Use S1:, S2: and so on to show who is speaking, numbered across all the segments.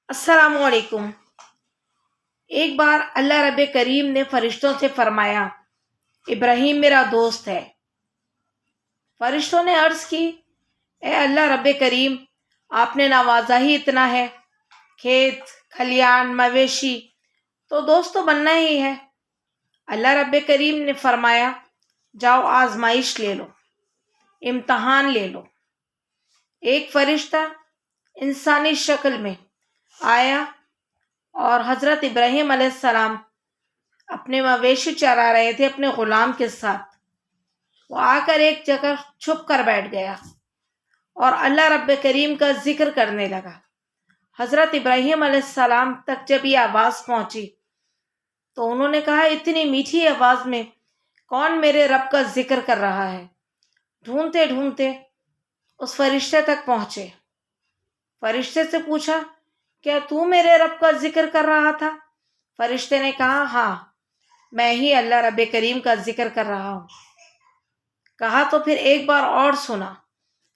S1: السلام علیکم۔ ایک بار اللہ رب کریم نے فرشتوں سے فرمایا، ابراہیم میرا دوست ہے۔ فرشتوں نے عرض کی، اے اللہ رب کریم، آپ نے نوازا ہی اتنا ہے، کھیت کھلیان مویشی تو دوست تو بننا ہی ہے۔ اللہ رب کریم نے فرمایا، جاؤ آزمائش لے لو، امتحان لے لو۔ ایک فرشتہ انسانی شکل میں آیا اور حضرت ابراہیم علیہ السلام اپنے مویشی چرا رہے تھے اپنے غلام کے ساتھ۔ وہ آ کر ایک جگہ چھپ کر بیٹھ گیا اور اللہ رب کریم کا ذکر کرنے لگا۔ حضرت ابراہیم علیہ السلام تک جب یہ آواز پہنچی تو انہوں نے کہا، اتنی میٹھی آواز میں کون میرے رب کا ذکر کر رہا ہے؟ ڈھونڈتے ڈھونڈتے اس فرشتے تک پہنچے۔ فرشتے سے پوچھا، کیا تو میرے رب کا ذکر کر رہا تھا؟ فرشتے نے کہا، ہاں، میں ہی اللہ رب کریم کا ذکر کر رہا ہوں۔ کہا تو پھر ایک بار اور سنا،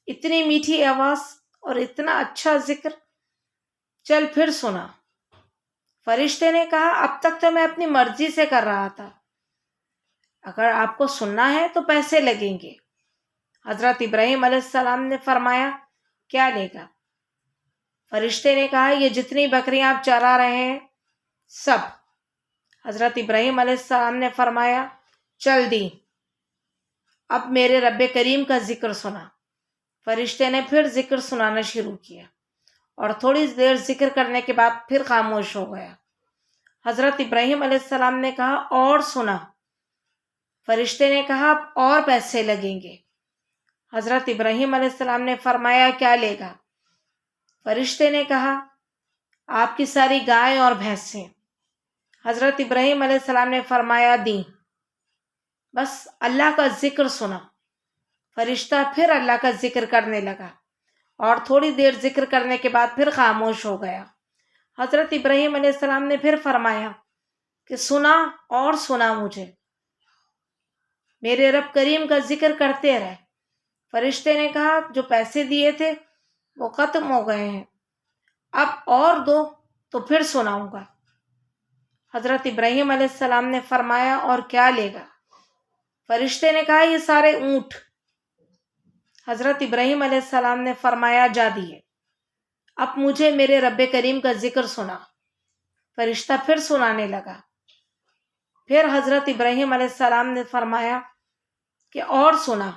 S1: اتنی میٹھی آواز اور اتنا اچھا ذکر، چل پھر سنا۔ فرشتے نے کہا، اب تک تو میں اپنی مرضی سے کر رہا تھا، اگر آپ کو سننا ہے تو پیسے لگیں گے۔ حضرت ابراہیم علیہ السلام نے فرمایا، کیا لے گا؟ فرشتے نے کہا، یہ جتنی بکریاں آپ چرا رہے ہیں سب۔ حضرت ابراہیم علیہ السلام نے فرمایا، چل دی، اب میرے رب کریم کا ذکر سنا۔ فرشتے نے پھر ذکر سنانا شروع کیا اور تھوڑی دیر ذکر کرنے کے بعد پھر خاموش ہو گیا۔ حضرت ابراہیم علیہ السلام نے کہا، اور سنا۔ فرشتے نے کہا، اب اور پیسے لگیں گے۔ حضرت ابراہیم علیہ السلام نے فرمایا، کیا لے گا؟ فرشتے نے کہا، آپ کی ساری گائے اور بھینسیں۔ حضرت ابراہیم علیہ السلام نے فرمایا، دیں۔ بس اللہ کا ذکر سنا۔ فرشتہ پھر اللہ کا ذکر کرنے لگا اور تھوڑی دیر ذکر کرنے کے بعد پھر خاموش ہو گیا۔ حضرت ابراہیم علیہ السلام نے پھر فرمایا کہ سنا اور سنا مجھے، میرے رب کریم کا ذکر کرتے رہے۔ فرشتے نے کہا، جو پیسے دیے تھے وہ ختم ہو گئے ہیں، اب اور دو تو پھر سناؤں گا۔ حضرت ابراہیم علیہ السلام نے فرمایا، اور کیا لے گا؟ فرشتے نے کہا، یہ سارے اونٹ۔ حضرت ابراہیم علیہ السلام نے فرمایا، جا دیے، اب مجھے میرے رب کریم کا ذکر سنا۔ فرشتہ پھر سنانے لگا۔ پھر حضرت ابراہیم علیہ السلام نے فرمایا کہ اور سنا۔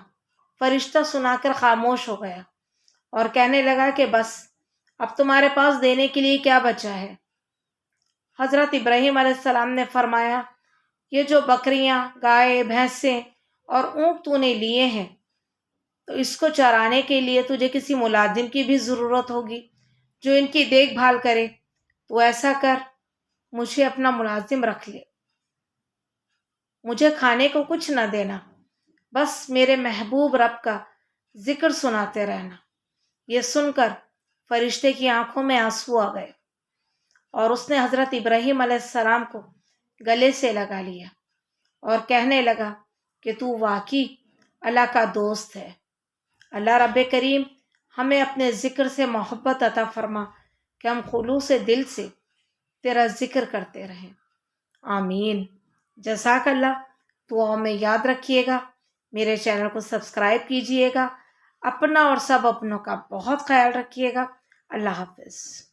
S1: فرشتہ سنا کر خاموش ہو گیا اور کہنے لگا کہ بس اب تمہارے پاس دینے کے لیے کیا بچا ہے؟ حضرت ابراہیم علیہ السلام نے فرمایا، یہ جو بکریاں، گائے، بھینسیں اور اونٹ تو نے لیے ہیں تو اس کو چرانے کے لیے تجھے کسی ملازم کی بھی ضرورت ہوگی جو ان کی دیکھ بھال کرے۔ تو ایسا کر، مجھے اپنا ملازم رکھ لے، مجھے کھانے کو کچھ نہ دینا، بس میرے محبوب رب کا ذکر سناتے رہنا۔ یہ سن کر فرشتے کی آنکھوں میں آنسو آ گئے اور اس نے حضرت ابراہیم علیہ السلام کو گلے سے لگا لیا اور کہنے لگا کہ تو واقعی اللہ کا دوست ہے۔ اللہ رب کریم ہمیں اپنے ذکر سے محبت عطا فرما کہ ہم خلوص دل سے تیرا ذکر کرتے رہیں۔ آمین۔ جزاک اللہ۔ دعاؤں میں یاد رکھیے گا، میرے چینل کو سبسکرائب کیجیے گا، اپنا اور سب اپنوں کا بہت خیال رکھیے گا۔ اللہ حافظ۔